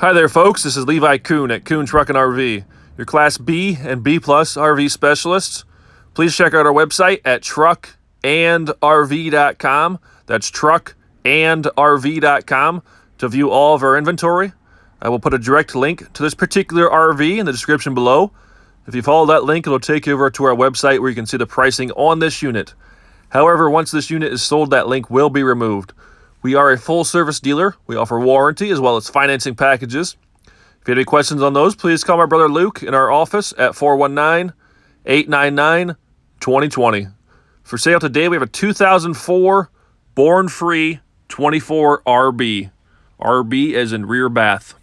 Hi there, folks. This is Levi Kuhn at Kuhn Truck and RV, your Class B and B Plus RV specialists. Please check out our website at truckandrv.com. That's truckandrv.com to view all of our inventory. I will put a direct link to this particular RV in the description below. If you follow that link, it'll take you over to our website where you can see the pricing on this unit. However, once this unit is sold, that link will be removed. We are a full-service dealer. We offer warranty as well as financing packages. If you have any questions on those, please call my brother Luke in our office at 419-899-2020. For sale today, we have a 2004 Born Free 24 RB. RB as in rear bath.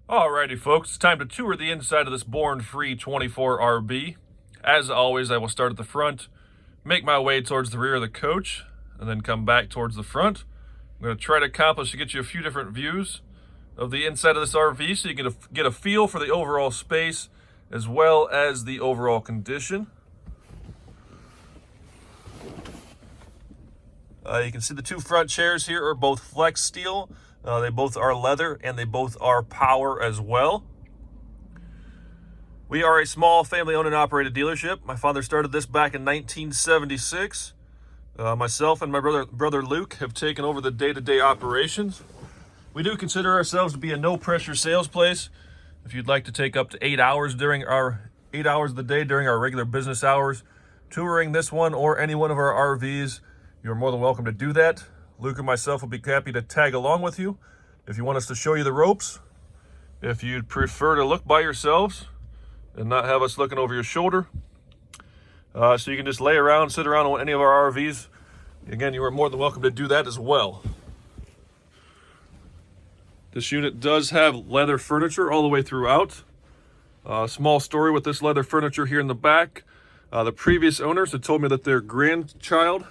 Alrighty, folks, it's time to tour the inside of this Born Free 24 RB. As always, I will start at the front, make my way towards the rear of the coach, and then come back towards the front. I'm going to try to get you a few different views of the inside of this RV so you can get a feel for the overall space as well as the overall condition. You can see the two front chairs here are both flex steel. They both are leather and they both are power as well. We are a small family-owned and operated dealership. My father started this back in 1976. Myself and my brother Luke have taken over the day-to-day operations. We do consider ourselves to be a no-pressure sales place. If you'd like to take up to 8 hours of the day during our regular business hours, touring this one or any one of our RVs, you're more than welcome to do that. Luke and myself will be happy to tag along with you if you want us to show you the ropes. If you'd prefer to look by yourselves and not have us looking over your shoulder, so you can just lay around, sit around on any of our RVs. Again, you are more than welcome to do that as well. This unit does have leather furniture all the way throughout. Small story with this leather furniture here in the back. The previous owners had told me that their grandchild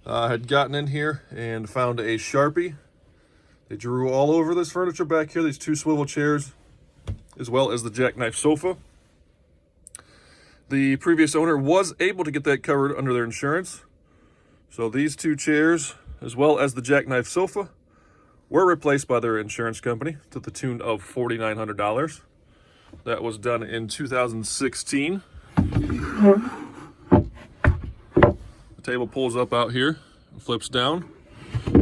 had gotten in here and found a Sharpie. They drew all over this furniture back here, these two swivel chairs, as well as the jackknife sofa. The previous owner was able to get that covered under their insurance. So these two chairs, as well as the jackknife sofa, were replaced by their insurance company to the tune of $4,900. That was done in 2016. The table pulls up out here and flips down,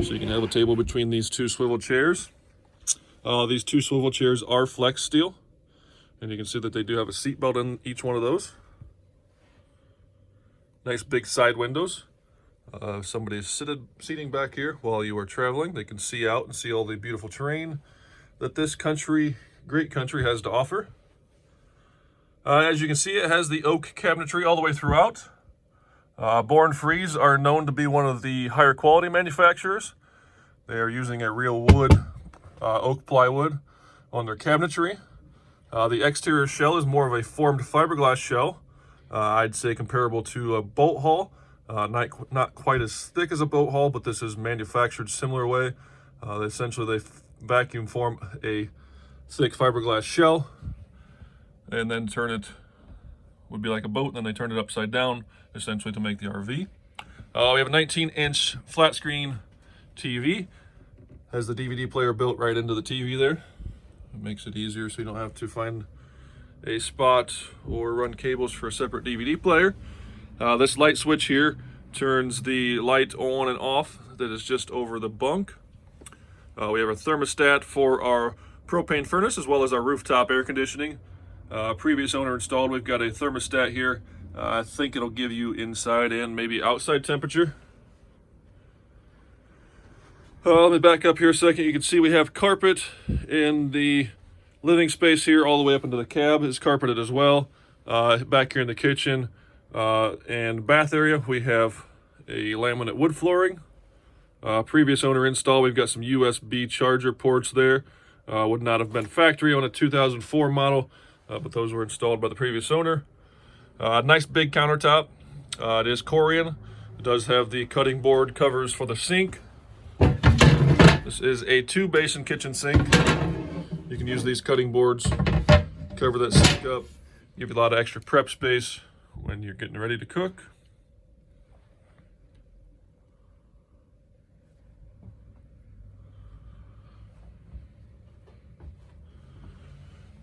so you can have a table between these two swivel chairs. These two swivel chairs are flex steel, and you can see that they do have a seat belt in each one of those. Nice big side windows. If somebody is seating back here while you are traveling, they can see out and see all the beautiful terrain that this great country has to offer. As you can see, it has the oak cabinetry all the way throughout. Born Frees are known to be one of the higher quality manufacturers. They are using a real wood, oak plywood on their cabinetry. The exterior shell is more of a formed fiberglass shell. I'd say comparable to a boat hull. Not quite as thick as a boat hull, but this is manufactured similar way. Essentially, they vacuum form a thick fiberglass shell and then would be like a boat, and then they turn it upside down, essentially to make the RV. We have a 19-inch flat screen TV. Has the DVD player built right into the TV there. It makes it easier so you don't have to find a spot or run cables for a separate DVD player. This light switch here turns the light on and off that is just over the bunk. We have a thermostat for our propane furnace as well as our rooftop air conditioning. Previous owner installed. We've got a thermostat here. I think it'll give you inside and maybe outside temperature. Let me back up here a second. You can see we have carpet in the living space here all the way up into the cab is carpeted as well. Back here in the kitchen and bath area, we have a laminate wood flooring. Previous owner install, we've got some USB charger ports there. Would not have been factory on a 2004 model, but those were installed by the previous owner. Nice big countertop. It is Corian. It does have the cutting board covers for the sink. This is a 2-basin kitchen sink. You can use these cutting boards, cover that sink up, give you a lot of extra prep space when you're getting ready to cook.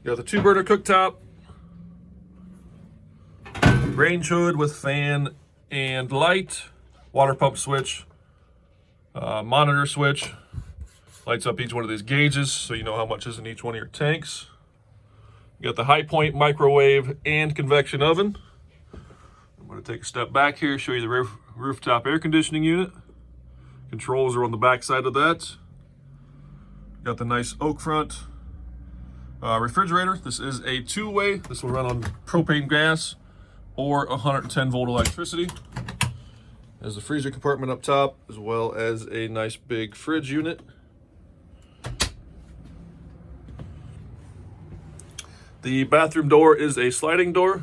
You got the 2-burner cooktop, range hood with fan and light, water pump switch, monitor switch, lights up each one of these gauges so you know how much is in each one of your tanks. You got the high point microwave and convection oven. I'm going to take a step back here, show you the rooftop air conditioning unit. Controls are on the back side of that. Got the nice oak front refrigerator. This is a 2-way. This will run on propane gas or 110 volt electricity. There's the freezer compartment up top, as well as a nice big fridge unit. The bathroom door is a sliding door.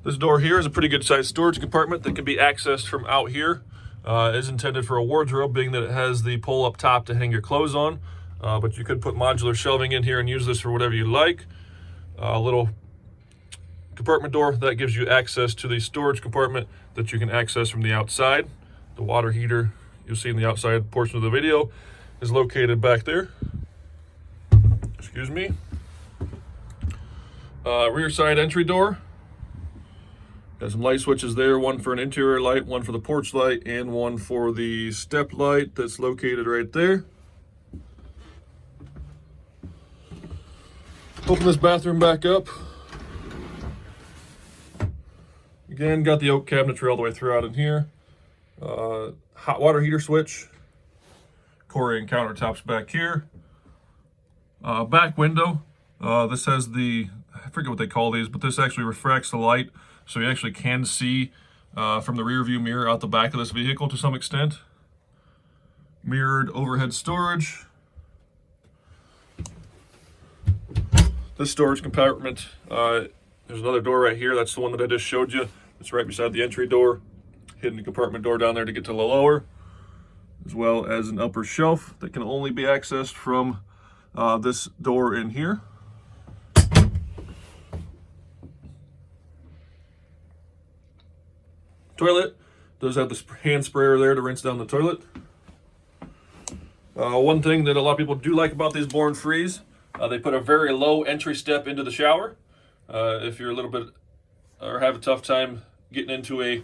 This door here is a pretty good sized storage compartment that can be accessed from out here. It is intended for a wardrobe, being that it has the pole up top to hang your clothes on. But you could put modular shelving in here and use this for whatever you like. A little compartment door that gives you access to the storage compartment that you can access from the outside. The water heater you'll see in the outside portion of the video is located back there. Excuse me. Rear side entry door. Got some light switches there, one for an interior light, one for the porch light, and one for the step light that's located right there. Open this bathroom back up. Again, got the oak cabinetry all the way throughout in here. Hot water heater switch. Corian countertops back here. Back window. This has the, I forget what they call these, but this actually refracts the light, so you actually can see from the rear view mirror out the back of this vehicle to some extent. Mirrored overhead storage. This storage compartment, there's another door right here. That's the one that I just showed you. It's right beside the entry door. Hidden compartment door down there to get to the lower, as well as an upper shelf that can only be accessed from this door in here. Toilet does have the hand sprayer there to rinse down the toilet. One thing that a lot of people do like about these Born Frees, they put a very low entry step into the shower. If you're a little bit, or have a tough time getting into a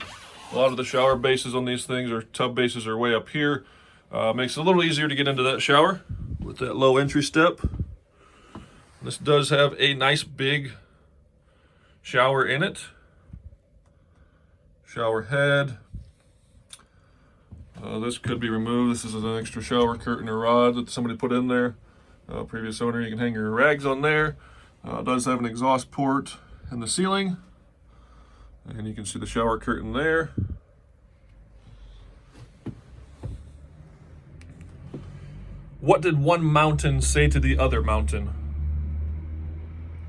lot of the shower bases on these things, or tub bases are way up here, makes it a little easier to get into that shower with that low entry step. This does have a nice big shower in it. Shower head. This could be removed. This is an extra shower curtain or rod that somebody put in there. Previous owner, you can hang your rags on there. It does have an exhaust port in the ceiling. And you can see the shower curtain there. What did one mountain say to the other mountain?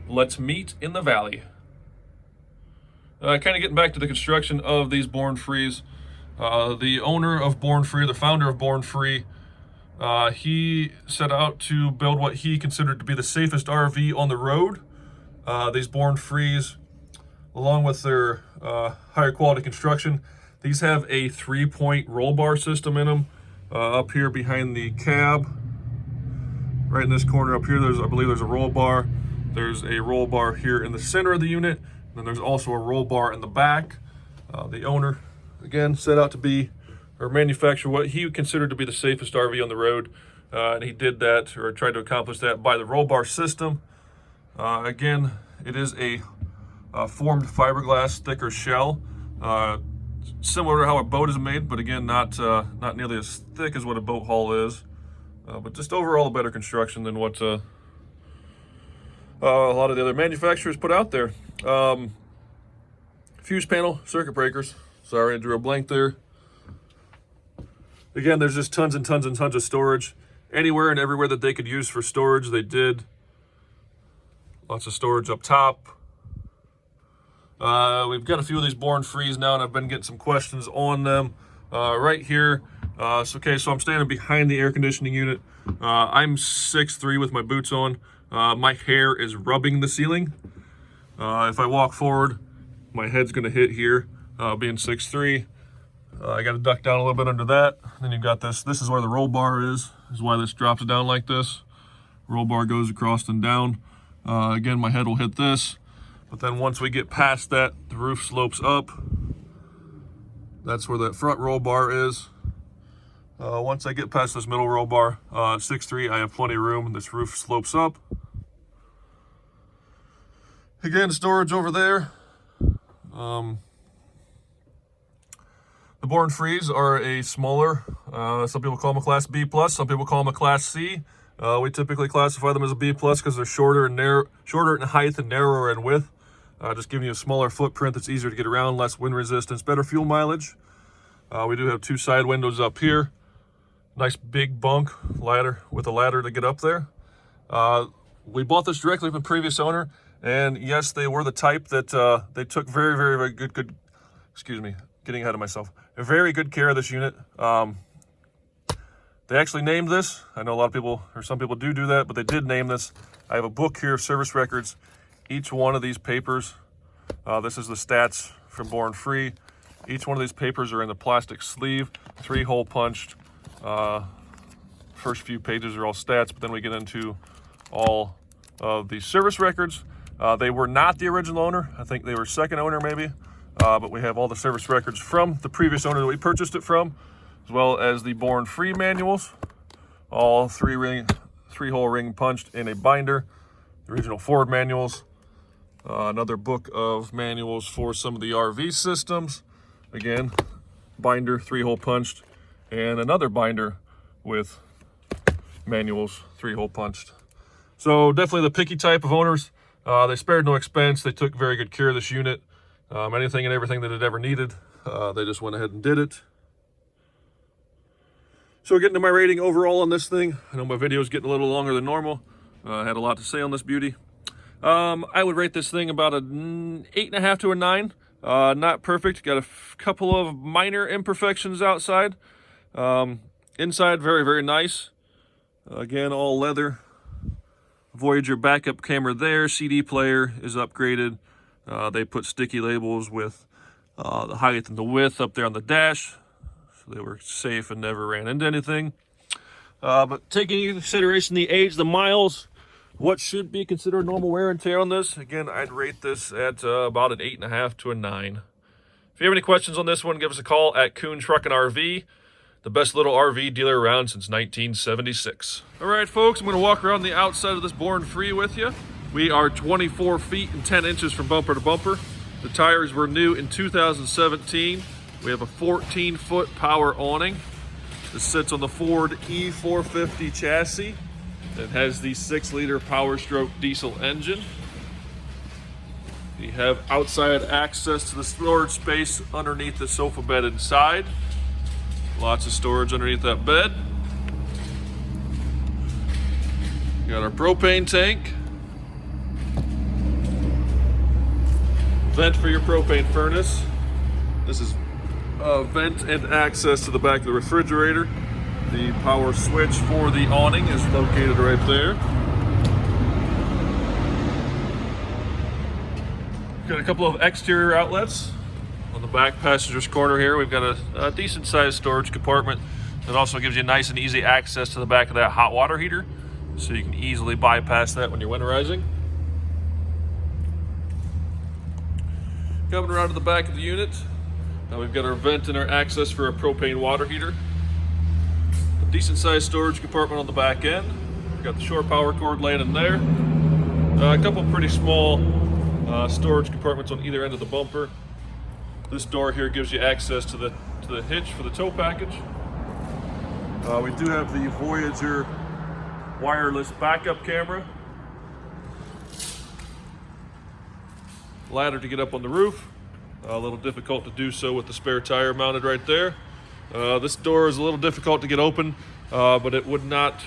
Let's meet in the valley. Kind of getting back to the construction of these Born Frees. The owner of Born Free, the founder of Born Free, he set out to build what he considered to be the safest RV on the road. These Born Frees, along with their higher quality construction, these have a 3-point roll bar system in them. Up here behind the cab, right in this corner up here, I believe there's a roll bar. There's a roll bar here in the center of the unit. Then there's also a roll bar in the back. The owner, again, set out to be, or manufacture what he considered to be the safest RV on the road. And he did that, or tried to accomplish that, by the roll bar system. Again, it is a formed fiberglass thicker shell, similar to how a boat is made, but again, not nearly as thick as what a boat hull is. But just overall a better construction than what a lot of the other manufacturers put out there. Fuse panel, circuit breakers. Sorry, I drew a blank there. Again, there's just tons and tons and tons of storage. Anywhere and everywhere that they could use for storage, they did. Lots of storage up top. We've got a few of these Born Frees now, and I've been getting some questions on them. Right here, so I'm standing behind the air conditioning unit. I'm 6'3" with my boots on. My hair is rubbing the ceiling. If I walk forward, my head's gonna hit here, being 6'3". I got to duck down a little bit under that. Then you've got this. This is where the roll bar is why this drops down like this. Roll bar goes across and down. Again, my head will hit this. But then once we get past that, the roof slopes up. That's where that front roll bar is. Once I get past this middle roll bar, 6'3", I have plenty of room. This roof slopes up. Again, storage over there. The Born Frees are a smaller, some people call them a Class B+, some people call them a Class C. We typically classify them as a B+ because they're shorter in height and narrower in width. Just giving you a smaller footprint that's easier to get around, less wind resistance, better fuel mileage. We do have 2 side windows up here. Nice big bunk ladder with a ladder to get up there. We bought this directly from the previous owner, and yes, they were the type that they took very good, excuse me, getting ahead of myself, a very good care of this unit. They actually named this. I know a lot of people, or some people do that, but they did name this. I have a book here of service records. Each one of these papers, this is the stats from Born Free. Each one of these papers are in the plastic sleeve, 3-hole punched. First few pages are all stats, but then we get into all of the service records. They were not the original owner. I think they were second owner maybe. But we have all the service records from the previous owner that we purchased it from, as well as the Born Free manuals, all 3-hole ring punched in a binder. The original Ford manuals, another book of manuals for some of the RV systems. Again, binder, 3-hole punched, and another binder with manuals, 3-hole punched. So definitely the picky type of owners. They spared no expense. They took very good care of this unit. Anything and everything that it ever needed, they just went ahead and did it. So getting to my rating overall on this thing, I know my video is getting a little longer than normal. I had a lot to say on this beauty. I would rate this thing about an 8.5 to a 9. Not perfect, got a couple of minor imperfections outside. Inside, very nice. Again, all leather. Voyager backup camera there, CD player is upgraded. They put sticky labels with the height and the width up there on the dash, so they were safe and never ran into anything. But taking into consideration the age, the miles, what should be considered normal wear and tear on this, again, I'd rate this at about an 8.5 to a 9. If you have any questions on this one, give us a call at Kuhn Truck and RV, the best little RV dealer around since 1976. All right, folks, I'm going to walk around the outside of this Born Free with you. We are 24 feet and 10 inches from bumper to bumper. The tires were new in 2017. We have a 14-foot power awning. This sits on the Ford E450 chassis. It has the 6-liter Power Stroke diesel engine. You have outside access to the storage space underneath the sofa bed inside. Lots of storage underneath that bed. You got our propane tank. Vent for your propane furnace. This is vent and access to the back of the refrigerator. The power switch for the awning is located right there. Got a couple of exterior outlets. On the back passenger's corner here, we've got a decent sized storage compartment that also gives you nice and easy access to the back of that hot water heater, so you can easily bypass that when you're winterizing. Coming around to the back of the unit, now we've got our vent and our access for a propane water heater. A decent sized storage compartment on the back end. We've got the short power cord laying in there. A couple pretty small storage compartments on either end of the bumper. This door here gives you access to the hitch for the tow package. We do have the Voyager wireless backup camera. Ladder to get up on the roof. A little difficult to do so with the spare tire mounted right there. This door is a little difficult to get open, but it would not.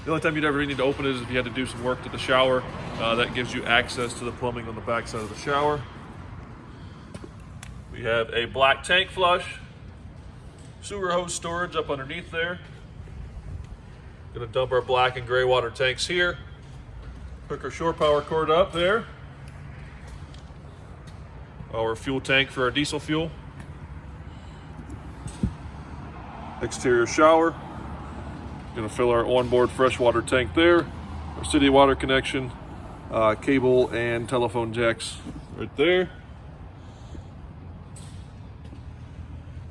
The only time you'd ever need to open it is if you had to do some work to the shower. That gives you access to the plumbing on the back side of the shower. We have a black tank flush, sewer hose storage up underneath there. Gonna dump our black and gray water tanks here. Hook our shore power cord up there. Our fuel tank for our diesel fuel. exterior shower. Gonna fill our onboard freshwater tank there. Our city water connection, cable and telephone jacks right there.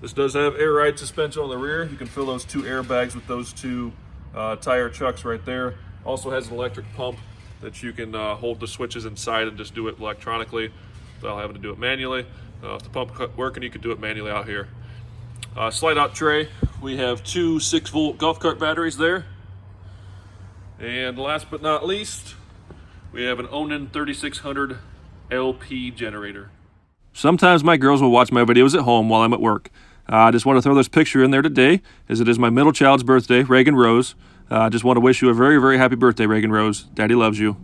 This does have air ride suspension on the rear. You can fill those 2 airbags with those 2 tire chucks right there. Also has an electric pump that you can hold the switches inside and just do it electronically without having to do it manually. If the pump quit working, you can do it manually out here. Slide out tray, we have 2 6-volt golf cart batteries there. And last but not least, we have an Onan 3600 LP generator. Sometimes my girls will watch my videos at home while I'm at work. I just want to throw this picture in there today, as it is my middle child's birthday, Reagan Rose. I just want to wish you a very, very happy birthday, Reagan Rose. Daddy loves you.